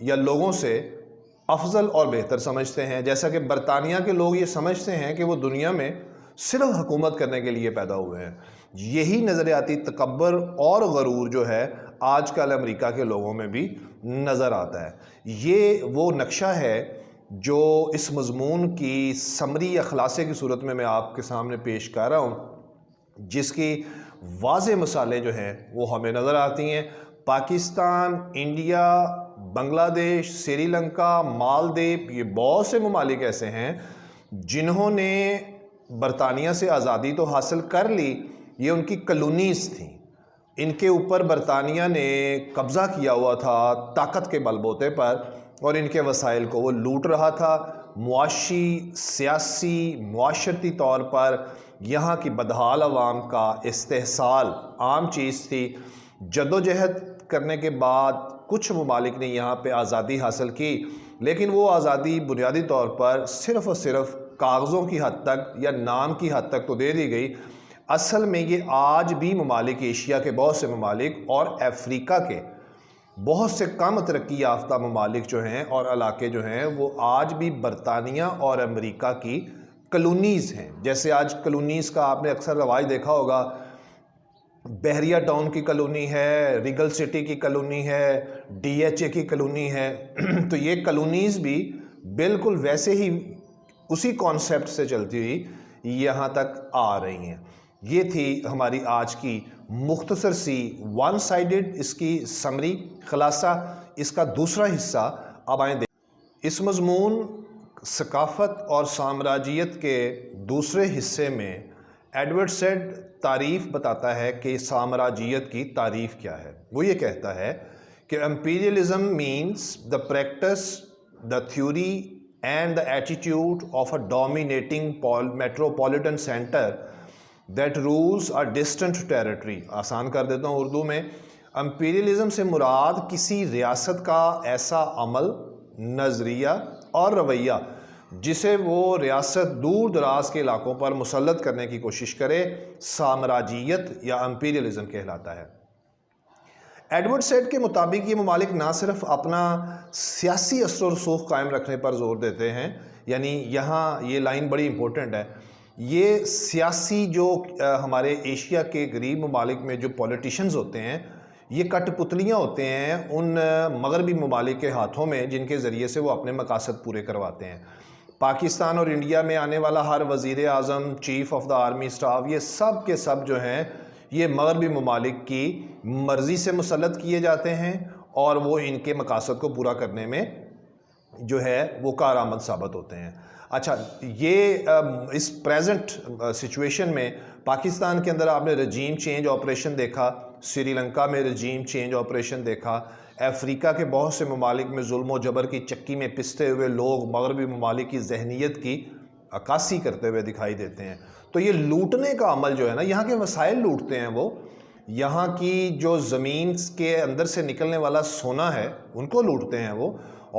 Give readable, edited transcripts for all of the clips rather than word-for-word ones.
یا لوگوں سے افضل اور بہتر سمجھتے ہیں، جیسا کہ برطانیہ کے لوگ یہ سمجھتے ہیں کہ وہ دنیا میں صرف حکومت کرنے کے لیے پیدا ہوئے ہیں۔ یہی نظریاتی تکبر اور غرور جو ہے آج کل امریکہ کے لوگوں میں بھی نظر آتا ہے۔ یہ وہ نقشہ ہے جو اس مضمون کی سمری یا خلاصے کی صورت میں آپ کے سامنے پیش کر رہا ہوں، جس کی واضح مثالیں جو ہیں وہ ہمیں نظر آتی ہیں۔ پاکستان، انڈیا، بنگلہ دیش، سری لنکا، مالدیپ، یہ بہت سے ممالک ایسے ہیں جنہوں نے برطانیہ سے آزادی تو حاصل کر لی، یہ ان کی کالونیز تھیں، ان کے اوپر برطانیہ نے قبضہ کیا ہوا تھا طاقت کے بل بوتے پر، اور ان کے وسائل کو وہ لوٹ رہا تھا۔ معاشی، سیاسی، معاشرتی طور پر یہاں کی بدحال عوام کا استحصال عام چیز تھی۔ جدوجہد کرنے کے بعد کچھ ممالک نے یہاں پہ آزادی حاصل کی، لیکن وہ آزادی بنیادی طور پر صرف اور صرف کاغذوں کی حد تک یا نام کی حد تک تو دے دی گئی۔ اصل میں یہ آج بھی ممالک، ایشیا کے بہت سے ممالک اور افریقہ کے بہت سے کم ترقی یافتہ ممالک جو ہیں اور علاقے جو ہیں، وہ آج بھی برطانیہ اور امریکہ کی کالونیز ہیں۔ جیسے آج کالونیز کا آپ نے اکثر رواج دیکھا ہوگا، بحریہ ٹاؤن کی کالونی ہے، ریگل سٹی کی کالونی ہے، ڈی ایچ اے کی کالونی ہے، تو یہ کالونیز بھی بالکل ویسے ہی اسی کانسیپٹ سے چلتی ہوئی یہاں تک آ رہی ہیں۔ یہ تھی ہماری آج کی مختصر سی ون سائیڈڈ اس کی سمری خلاصہ۔ اس کا دوسرا حصہ اب آئیں دیکھیں۔ اس مضمون ثقافت اور سامراجیت کے دوسرے حصے میں ایڈورڈ سیڈ تعریف بتاتا ہے کہ سامراجیت کی تعریف کیا ہے۔ وہ یہ کہتا ہے کہ imperialism means the practice, the theory and the attitude of a dominating metropolitan centre that rules a distant territory. آسان کر دیتا ہوں اردو میں، امپیریلزم سے مراد کسی ریاست کا ایسا عمل، نظریہ اور رویہ جسے وہ ریاست دور دراز کے علاقوں پر مسلط کرنے کی کوشش کرے، سامراجیت یا امپیریلزم کہلاتا ہے۔ ایڈورڈ سیڈ کے مطابق یہ ممالک نہ صرف اپنا سیاسی اثر و رسوخ قائم رکھنے پر زور دیتے ہیں، یعنی یہاں یہ لائن بڑی امپورٹنٹ ہے، یہ سیاسی جو ہمارے ایشیا کے غریب ممالک میں جو پولیٹیشنز ہوتے ہیں، یہ کٹ پتلیاں ہوتے ہیں ان مغربی ممالک کے ہاتھوں میں، جن کے ذریعے سے وہ اپنے مقاصد پورے کرواتے ہیں۔ پاکستان اور انڈیا میں آنے والا ہر وزیر اعظم، chief of the army staff, یہ سب کے سب جو ہیں یہ مغربی ممالک کی مرضی سے مسلط کیے جاتے ہیں، اور وہ ان کے مقاصد کو پورا کرنے میں جو ہے وہ کارآمد ثابت ہوتے ہیں۔ اچھا، یہ اس پریزنٹ سچویشن میں پاکستان کے اندر آپ نے رجیم چینج آپریشن دیکھا، سری لنکا میں رجیم چینج آپریشن دیکھا، افریقہ کے بہت سے ممالک میں ظلم و جبر کی چکی میں پستے ہوئے لوگ مغربی ممالک کی ذہنیت کی عکاسی کرتے ہوئے دکھائی دیتے ہیں۔ تو یہ لوٹنے کا عمل جو ہے نا، یہاں کے وسائل لوٹتے ہیں، وہ یہاں کی جو زمین کے اندر سے نکلنے والا سونا ہے ان کو لوٹتے ہیں وہ،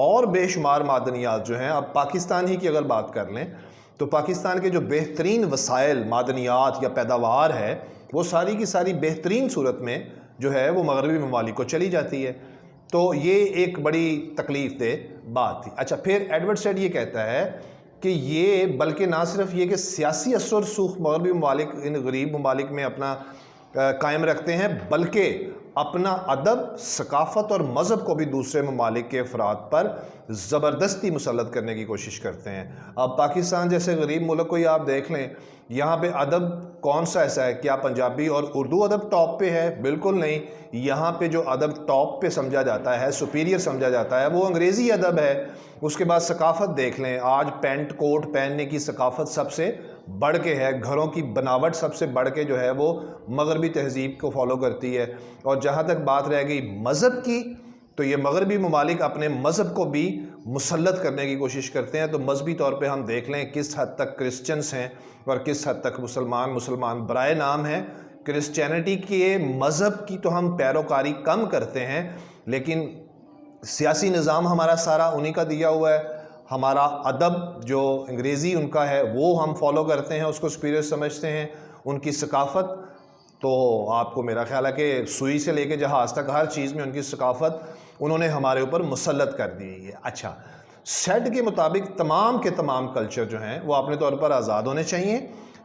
اور بے شمار معدنیات جو ہیں۔ اب پاکستان ہی کی اگر بات کر لیں تو پاکستان کے جو بہترین وسائل، معدنیات یا پیداوار ہے، وہ ساری کی ساری بہترین صورت میں جو ہے وہ مغربی ممالک کو چلی جاتی ہے۔ تو یہ ایک بڑی تکلیف دہ بات تھی۔ اچھا، پھر ایڈورڈ سیڈ یہ کہتا ہے کہ یہ بلکہ نہ صرف یہ کہ سیاسی اثر و رسوخ مغربی ممالک ان غریب ممالک میں اپنا قائم رکھتے ہیں، بلکہ اپنا ادب، ثقافت اور مذہب کو بھی دوسرے ممالک کے افراد پر زبردستی مسلط کرنے کی کوشش کرتے ہیں۔ اب پاکستان جیسے غریب ملک کو ہی آپ دیکھ لیں، یہاں پہ ادب کون سا ایسا ہے؟ کیا پنجابی اور اردو ادب ٹاپ پہ ہے؟ بالکل نہیں۔ یہاں پہ جو ادب ٹاپ پہ سمجھا جاتا ہے، سپیریئر سمجھا جاتا ہے، وہ انگریزی ادب ہے۔ اس کے بعد ثقافت دیکھ لیں، آج پینٹ کوٹ پہننے کی ثقافت سب سے بڑھ کے ہے، گھروں کی بناوٹ سب سے بڑھ کے جو ہے وہ مغربی تہذیب کو فالو کرتی ہے۔ اور جہاں تک بات رہ گئی مذہب کی، تو یہ مغربی ممالک اپنے مذہب کو بھی مسلط کرنے کی کوشش کرتے ہیں۔ تو مذہبی طور پہ ہم دیکھ لیں کس حد تک کرسچنز ہیں اور کس حد تک مسلمان برائے نام ہیں۔ کرسچینٹی کے مذہب کی تو ہم پیروکاری کم کرتے ہیں، لیکن سیاسی نظام ہمارا سارا انہی کا دیا ہوا ہے۔ ہمارا ادب جو انگریزی ان کا ہے وہ ہم فالو کرتے ہیں، اس کو سپیریئر سمجھتے ہیں۔ ان کی ثقافت تو آپ کو میرا خیال ہے کہ سوئی سے لے کے جہاز تک ہر چیز میں ان کی ثقافت انہوں نے ہمارے اوپر مسلط کر دی ہے۔ اچھا، سیڈ کے مطابق تمام کے تمام کلچر جو ہیں وہ اپنے طور پر آزاد ہونے چاہیے،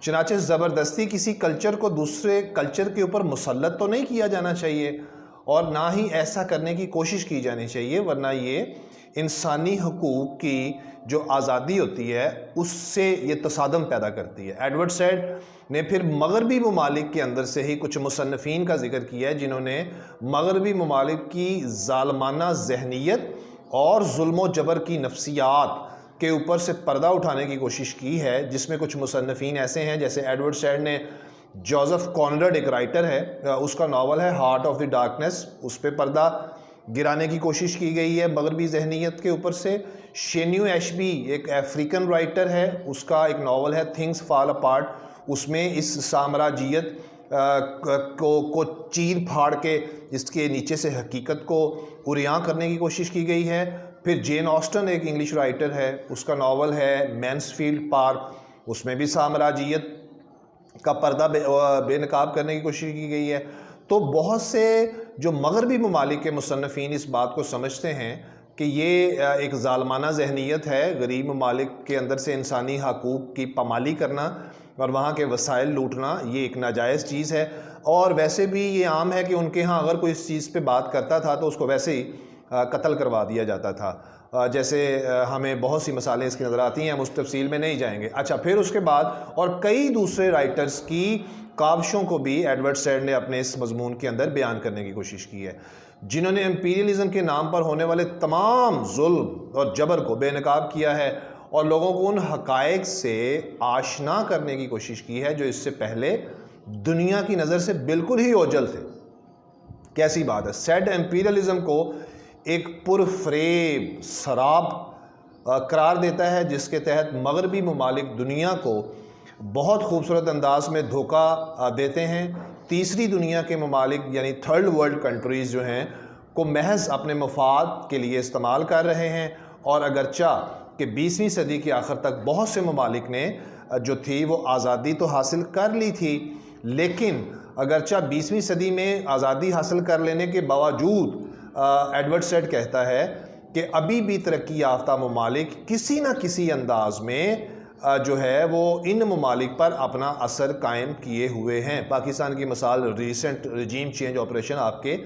چنانچہ زبردستی کسی کلچر کو دوسرے کلچر کے اوپر مسلط تو نہیں کیا جانا چاہیے، اور نہ ہی ایسا کرنے کی کوشش کی جانی چاہیے، ورنہ یہ انسانی حقوق کی جو آزادی ہوتی ہے اس سے یہ تصادم پیدا کرتی ہے۔ ایڈورڈ سیڈ نے پھر مغربی ممالک کے اندر سے ہی کچھ مصنفین کا ذکر کیا ہے جنہوں نے مغربی ممالک کی ظالمانہ ذہنیت اور ظلم و جبر کی نفسیات کے اوپر سے پردہ اٹھانے کی کوشش کی ہے، جس میں کچھ مصنفین ایسے ہیں جیسے ایڈورڈ سیڈ نے جوزف کانرڈ ایک رائٹر ہے، اس کا ناول ہے ہارٹ آف دی ڈارکنیس، اس پہ پردہ گرانے کی کوشش کی گئی ہے مغربی ذہنیت کے اوپر سے۔ شینیو ایشبی ایک افریقن رائٹر ہے، اس کا ایک ناول ہے تھنگز فال اپارٹ، اس میں اس سامراجیت کو چیر پھاڑ کے اس کے نیچے سے حقیقت کو عریاں کرنے کی کوشش کی گئی ہے۔ پھر جین آسٹن ایک انگلش رائٹر ہے، اس کا ناول ہے مینسفیلڈ پارک، اس میں بھی سامراجیت کا پردہ بے نقاب کرنے کی کوشش کی گئی ہے۔ تو بہت سے جو مغربی ممالک کے مصنفین اس بات کو سمجھتے ہیں کہ یہ ایک ظالمانہ ذہنیت ہے، غریب ممالک کے اندر سے انسانی حقوق کی پامالی کرنا اور وہاں کے وسائل لوٹنا یہ ایک ناجائز چیز ہے، اور ویسے بھی یہ عام ہے کہ ان کے ہاں اگر کوئی اس چیز پہ بات کرتا تھا تو اس کو ویسے ہی قتل کروا دیا جاتا تھا، جیسے ہمیں بہت سی مثالیں اس کی نظر آتی ہیں، ہم اس تفصیل میں نہیں جائیں گے۔ اچھا، پھر اس کے بعد اور کئی دوسرے رائٹرز کی کاوشوں کو بھی ایڈورڈ سیڈ نے اپنے اس مضمون کے اندر بیان کرنے کی کوشش کی ہے، جنہوں نے امپیریلزم کے نام پر ہونے والے تمام ظلم اور جبر کو بے نقاب کیا ہے اور لوگوں کو ان حقائق سے آشنا کرنے کی کوشش کی ہے جو اس سے پہلے دنیا کی نظر سے بالکل ہی اوجھل تھے۔ کیسی بات ہے! سیڈ امپیریلزم کو ایک پرفریب سراب قرار دیتا ہے جس کے تحت مغربی ممالک دنیا کو بہت خوبصورت انداز میں دھوکہ دیتے ہیں، تیسری دنیا کے ممالک یعنی تھرڈ ورلڈ کنٹریز جو ہیں کو محض اپنے مفاد کے لیے استعمال کر رہے ہیں، اور اگرچہ کہ 20ویں صدی کے آخر تک بہت سے ممالک نے جو تھی وہ آزادی تو حاصل کر لی تھی، لیکن اگرچہ 20ویں صدی میں آزادی حاصل کر لینے کے باوجود ایڈورڈ سیڈ کہتا ہے کہ ابھی بھی ترقی یافتہ ممالک کسی نہ کسی انداز میں جو ہے وہ ان ممالک پر اپنا اثر قائم کیے ہوئے ہیں۔ پاکستان کی مثال ریسنٹ رجیم چینج آپریشن آپ کے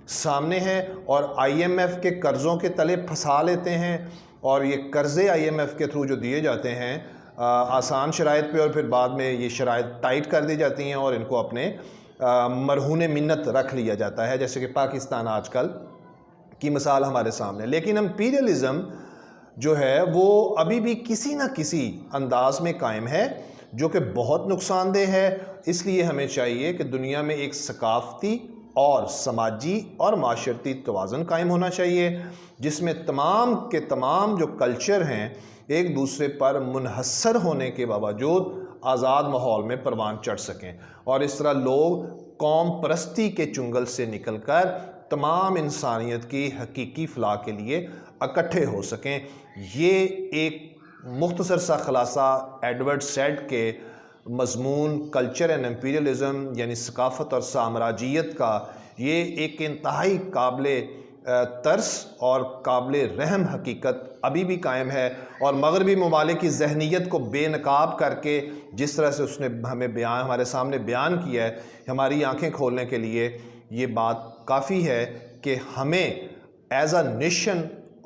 سامنے ہے، اور IMF کے قرضوں کے تلے پھنسا لیتے ہیں، اور یہ قرضے IMF کے تھرو جو دیے جاتے ہیں آسان شرائط پہ، اور پھر بعد میں یہ شرائط ٹائٹ کر دی جاتی ہیں اور ان کو اپنے مرہون منت رکھ لیا جاتا ہے، جیسے کہ پاکستان آج کل کی مثال ہمارے سامنے۔ لیکن امپیریلزم جو ہے وہ ابھی بھی کسی نہ کسی انداز میں قائم ہے جو کہ بہت نقصان دہ ہے۔ اس لیے ہمیں چاہیے کہ دنیا میں ایک ثقافتی اور سماجی اور معاشرتی توازن قائم ہونا چاہیے، جس میں تمام کے تمام جو کلچر ہیں ایک دوسرے پر منحصر ہونے کے باوجود آزاد ماحول میں پروان چڑھ سکیں، اور اس طرح لوگ قوم پرستی کے چنگل سے نکل کر تمام انسانیت کی حقیقی فلاح کے لیے اکٹھے ہو سکیں۔ یہ ایک مختصر سا خلاصہ ایڈورڈ سیڈ کے مضمون کلچر اینڈ امپیریلزم یعنی ثقافت اور سامراجیت کا یہ ایک انتہائی قابل ترس اور قابل رحم حقیقت ابھی بھی قائم ہے، اور مغربی ممالک کی ذہنیت کو بے نقاب کر کے جس طرح سے اس نے ہمارے سامنے بیان کیا ہے، ہماری آنکھیں کھولنے کے لیے یہ بات کافی ہے کہ ہمیں ایز اے نیشن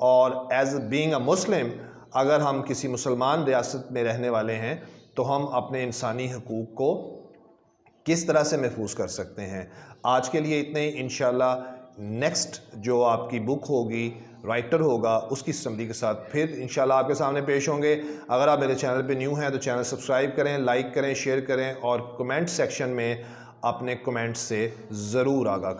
اور ایز بینگ اے مسلم، اگر ہم کسی مسلمان ریاست میں رہنے والے ہیں تو ہم اپنے انسانی حقوق کو کس طرح سے محفوظ کر سکتے ہیں۔ آج کے لیے اتنے ہی، انشاءاللہ نیکسٹ جو آپ کی بک ہوگی، رائٹر ہوگا، اس کی سمری کے ساتھ پھر انشاءاللہ آپ کے سامنے پیش ہوں گے۔ اگر آپ میرے چینل پہ نیو ہیں تو چینل سبسکرائب کریں، لائک کریں، شیئر کریں، اور کمنٹ سیکشن میں اپنے کمنٹ سے ضرور آگاہ کریں۔